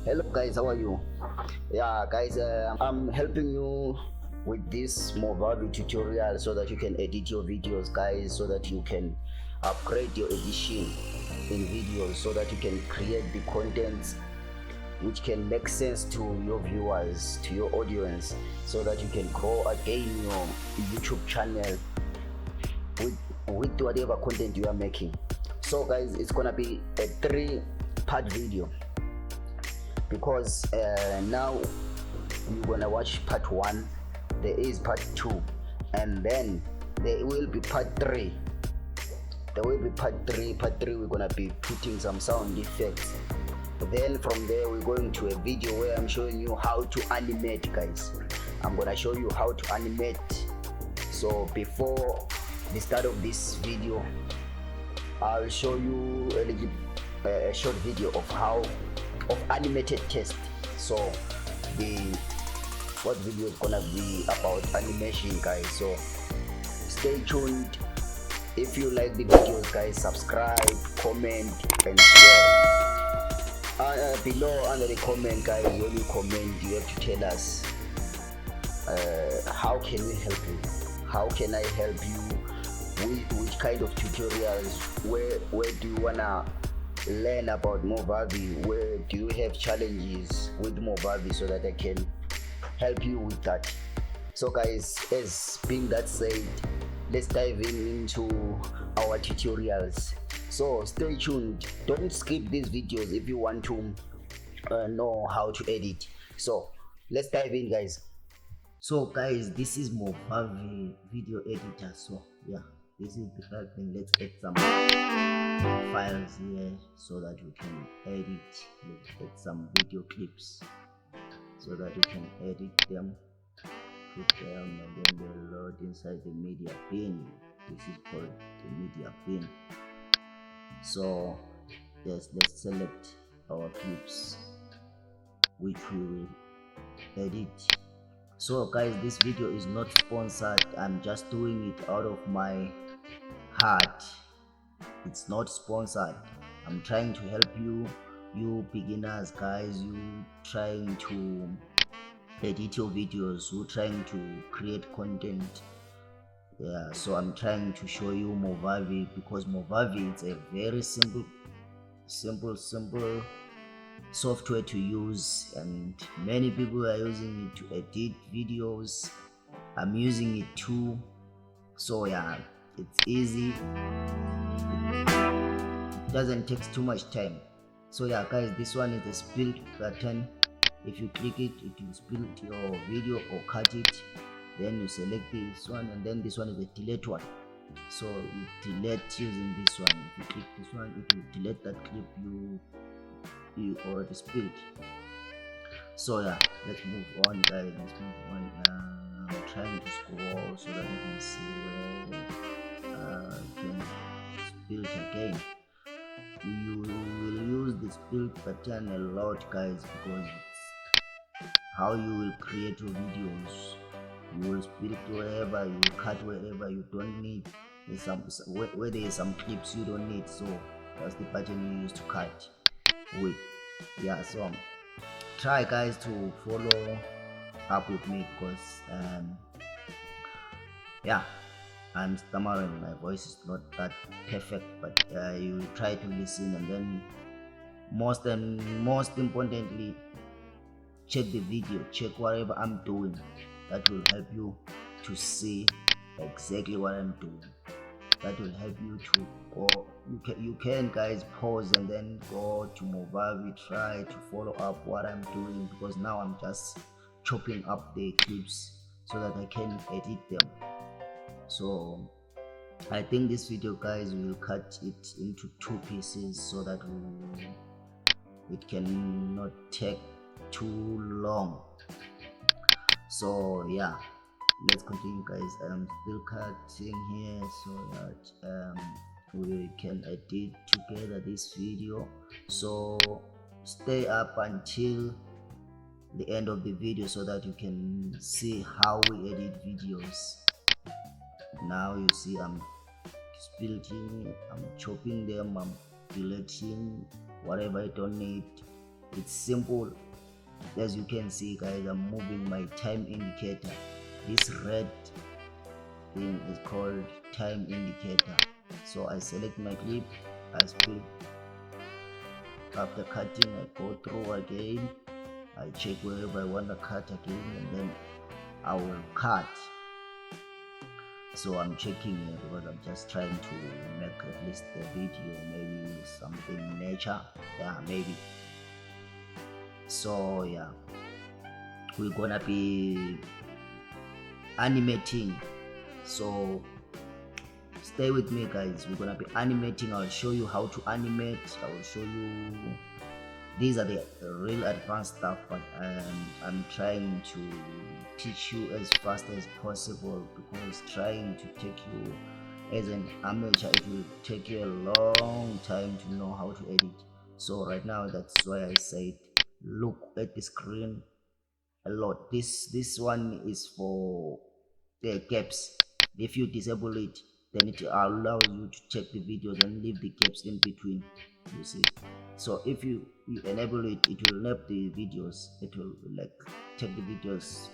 Hello guys, how are you? Yeah guys, I'm helping you with this Movavi tutorial so that you can edit your videos guys, so that you can upgrade your edition in videos, so that you can create the contents which can make sense to your viewers, to your audience, so that you can grow again your YouTube channel with whatever content you are making. So guys, it's gonna be a 3-part video, because now you're gonna watch part 1, there is part 2, and then there will be part 3. Part 3 we're gonna be putting some sound effects. Then from there we're going to a video where I'm showing you how to animate guys. I'm gonna show you how to animate. So before the start of this video, I'll show you a short video of animated test. So what video is gonna be about animation guys, so stay tuned. If you like the videos guys, subscribe, comment and share. Below under the comment guys, when you comment you have to tell us how can we help you, how can I help you, which kind of tutorials, where do you wanna learn about Movavi, where do you have challenges with Movavi, so that I can help you with that. So guys, as being that said, let's dive into our tutorials. So stay tuned, don't skip these videos if you want to know how to edit. So let's dive in guys. So guys, this is Movavi video editor. So yeah, this is the first thing. Let's add some files here so that we can edit. Let's add some video clips so that we can edit them, put them, and then they'll load inside the media bin. This is called the media bin. So yes, let's select our clips which we will edit. So guys, this video is not sponsored, I'm just doing it out of my heart. It's not sponsored. I'm trying to help you beginners guys, you trying to edit your videos, you trying to create content. Yeah, so I'm trying to show you Movavi, because Movavi is a very simple software to use, and many people are using it to edit videos. I'm using it too. So yeah, it's easy, it doesn't take too much time. So yeah guys, this one is the split button. If you click it, it will split your video or cut it. Then you select this one, and then this one is the delete one. So you delete using this one. If you click this one, it will delete that clip you already split. So yeah, let's move on guys, let's move on. I'm trying to scroll so that you can see where you can split again. You will use the split button a lot guys, because it's how you will create your videos. You will split wherever, you will cut wherever you don't need. There's where there is some clips you don't need, so that's the button you use to cut with. Yeah, so try guys to follow up with me, because yeah, I'm stammering, my voice is not that perfect, but you try to listen, and then most importantly, check the video, check whatever I'm doing. That will help you to see exactly what I'm doing. That will help you to go. You can guys pause and then go to Movavi, try to follow up what I'm doing, because now I'm just chopping up the clips so that I can edit them. So I think this video guys, will cut it into 2 pieces so that it can not take too long. So yeah, let's continue guys. I'm still cutting here so that we can edit together this video. So stay up until the end of the video so that you can see how we edit videos. Now you see I'm splitting, I'm chopping them, I'm deleting whatever I don't need, It's simple. As you can see guys, I'm moving my time indicator. This red thing is called time indicator. So I select my clip, I split. After cutting, I go through again, I check wherever I want to cut again, and then I will cut. So I'm checking here because I'm just trying to make at least the video, maybe something nature, yeah, maybe. So yeah, we're gonna be animating, so stay with me guys. We're gonna be animating. I'll show you how to animate. I will show you, these are the real advanced stuff, but I'm trying to teach you as fast as possible, because trying to take you as an amateur, it will take you a long time to know how to edit. So right now, that's why I said look at the screen a lot. This one is for the gaps. If you disable it, then it allows you to check the videos and leave the gaps in between, you see. So if you enable it, it will nap the videos, it will like take the videos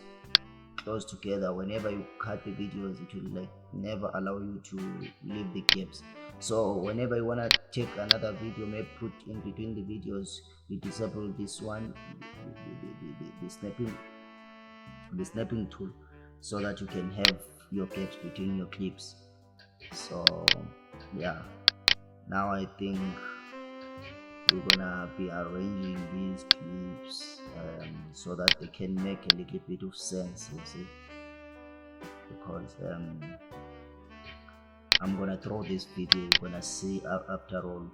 close together. Whenever you cut the videos, it will like never allow you to leave the gaps. So whenever you want to take another video, maybe put in between the videos, you disable this one, the snapping tool, so that you can have your gaps between your clips. So yeah, now I think we're gonna be arranging these clips so that they can make a little bit of sense, you see, because I'm gonna throw this video, you're gonna see after all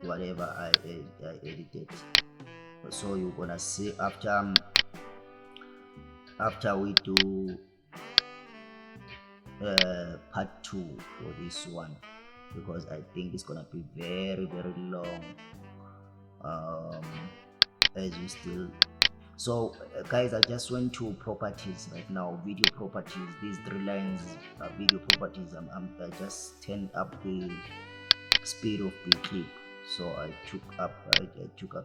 whatever I edited. So you're gonna see after we do part 2 for this one, because I think it's gonna be very long, as you still. So guys, I just went to properties right now, video properties. These 3 lines are video properties. I just turned up the speed of the clip. So I took up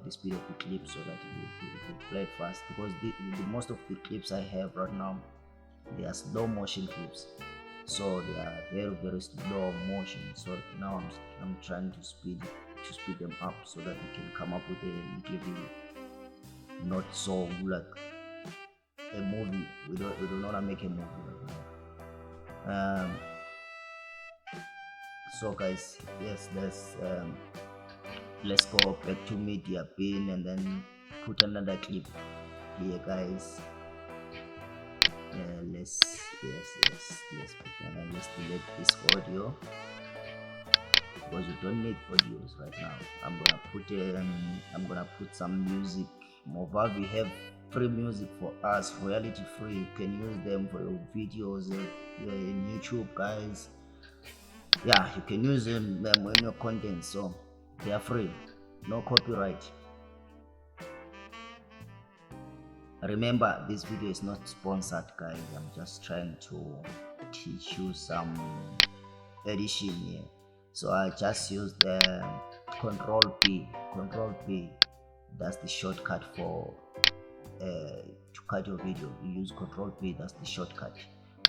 the speed of the clip so that it will play fast, because the most of the clips I have right now, they are slow motion clips, so they are very slow motion. So now I'm trying to speed them up so that we can come up with a little video, not so like a movie. We don't want to make a movie right now. So guys, yes, let's go back to media bin and then put another clip here guys. Let's delete this audio, because you don't need audios right now. I'm gonna put some music. Movavi have free music for us, royalty free. You can use them for your videos in YouTube guys. Yeah, you can use them in your content, so they are free, no copyright. Remember, this video is not sponsored guys, I'm just trying to teach you some editing here. So I just use the control P, that's the shortcut for to cut your video. You use control P, that's the shortcut.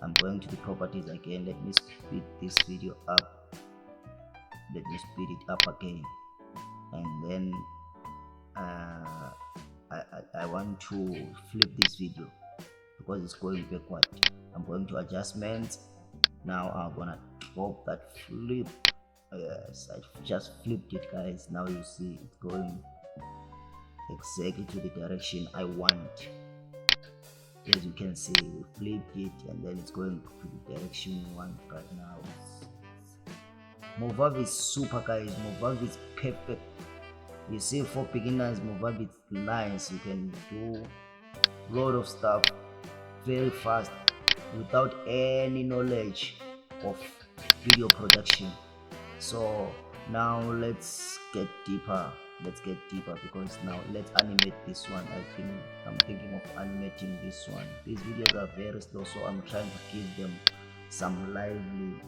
I'm going to the properties again. Let me speed this video up, let me speed it up again, and then I want to flip this video because it's going backward. I'm going to adjustments. Now I'm gonna drop that flip. Yes, I just flipped it guys. Now you see it's going exactly to the direction I want. As you can see, we flipped it and then it's going to the direction we want right now. Movavi is super guys, Movavi is perfect. You see, for beginners, Movavi is nice. You can do a lot of stuff very fast without any knowledge of video production. So now let's get deeper, because now let's animate this one. I'm thinking of animating this one. These videos are very slow, so I'm trying to give them some lively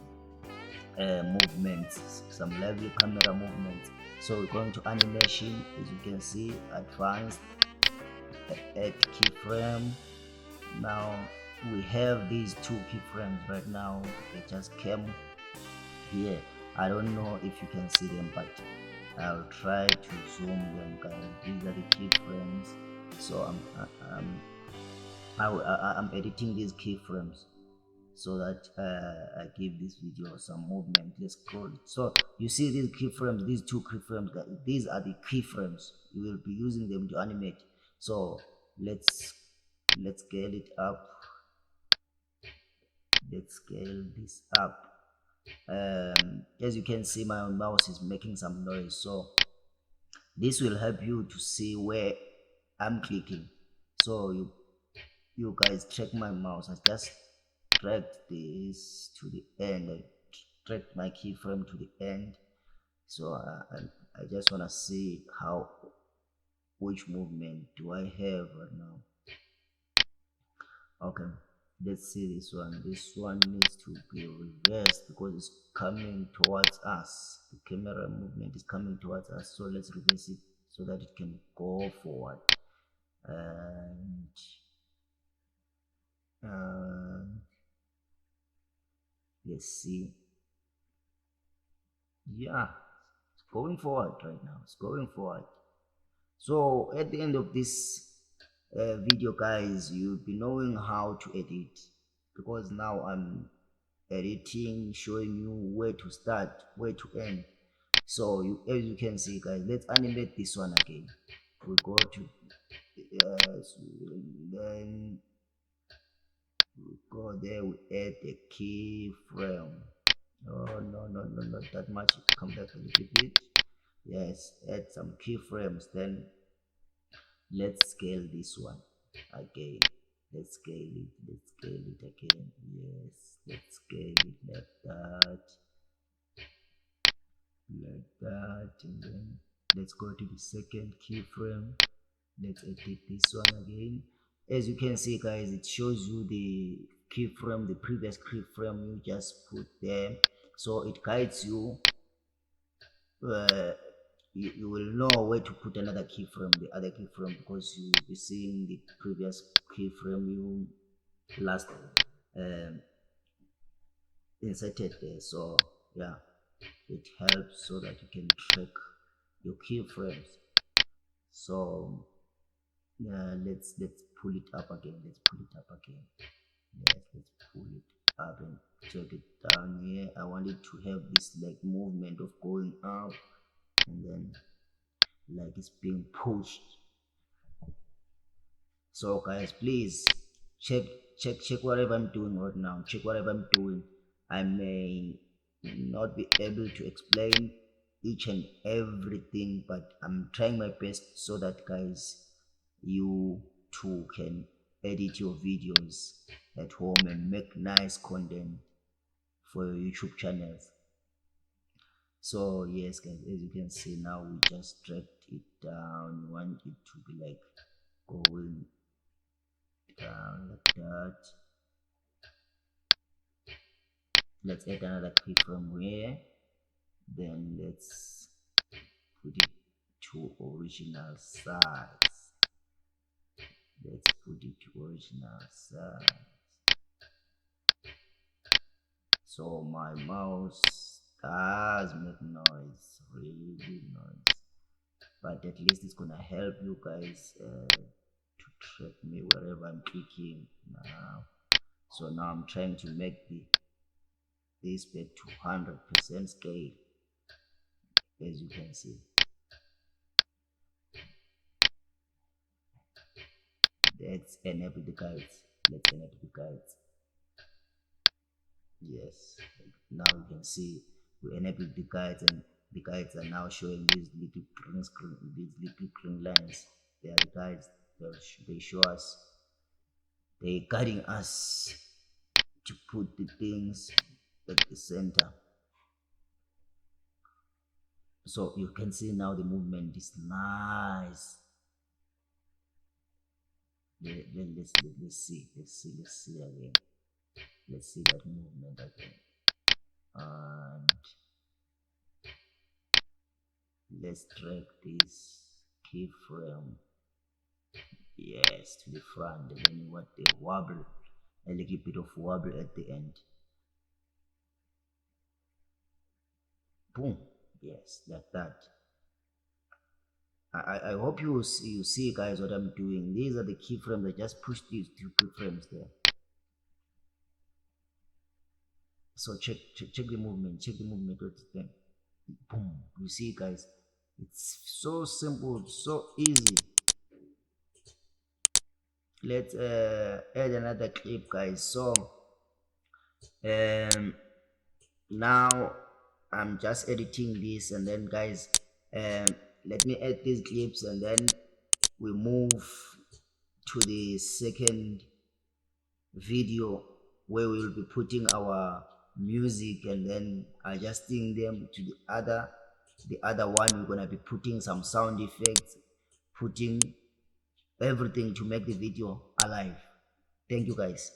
movements, some lively camera movements. So we're going to animation, as you can see, advanced, add keyframe. Now we have these two keyframes right now. They just came here. I don't know if you can see them, but I'll try to zoom them, guys. These are the keyframes. So I'm editing these keyframes so that I give this video some movement. Let's scroll it. So you see these keyframes, these two keyframes, these are the keyframes. You will be using them to animate. So let's scale it up. Let's scale this up. As you can see, my mouse is making some noise, so this will help you to see where I'm clicking. So you guys check my mouse. I just dragged this to the end. I dragged my keyframe to the end. So I just want to see which movement do I have right now. Okay, let's see this one. This one needs to be reversed because it's coming towards us. The camera movement is coming towards us, so let's reverse it so that it can go forward. And let's see. Yeah, it's going forward right now. It's going forward. So at the end of this video, guys, you'll be knowing how to edit, because now I'm editing, showing you where to start, where to end. So as you can see, guys, let's animate this one again. We go to then we go there, we add the keyframe. Oh, no, not that much. Come back a little bit. Yes, add some keyframes. Then let's scale this one again. Let's scale it again. Yes, let's scale it like that, and then let's go to the second keyframe. Let's edit this one again. As you can see, guys, it shows you the keyframe, the previous keyframe you just put there, so it guides you. You will know where to put another keyframe, the other keyframe, because you will be seeing the previous keyframe you last inserted there. So yeah, it helps so that you can track your keyframes. So let's pull it up again. Let's pull it up again. Yes, let's pull it up and check it down here. I want it to have this like movement of going up and then like it's being pushed. So guys, please check whatever I'm doing right now. Check whatever I'm doing. I may not be able to explain each and everything, but I'm trying my best so that, guys, you too can edit your videos at home and make nice content for your YouTube channels. So yes, guys, as you can see now, we just dragged it down. We want it to be like going down like that. Let's add another keyframe here. Then let's put it to original size. Let's put it to original size. So my mouse does make noise, really noise, but at least it's gonna help you guys to track me wherever I'm clicking now. So now I'm trying to make this back to 100% scale, as you can see. Let's enable the guides. Let's enable the guides. Yes, now you can see we enabled the guides, and the guides are now showing these little green screen, these little green lines. They are the guides. They show us, they're guiding us to put the things at the center. So you can see now the movement is nice. Let's see again. Let's see that movement again. and let's drag this keyframe, yes, to the front, and then what the wobble, a little bit of wobble at the end. Boom. Yes, like that. I hope you see guys what I'm doing. These are the keyframes. I just push these two keyframes there. So check the movement. Check the movement with them. Boom. You see guys. It's so simple, so easy. Let's add another clip guys. So um now I'm just editing this, and then guys let me add these clips, and then we move to the second video where we will be putting our music and then adjusting them to the other one. We're gonna be putting some sound effects, putting everything to make the video alive. Thank you guys.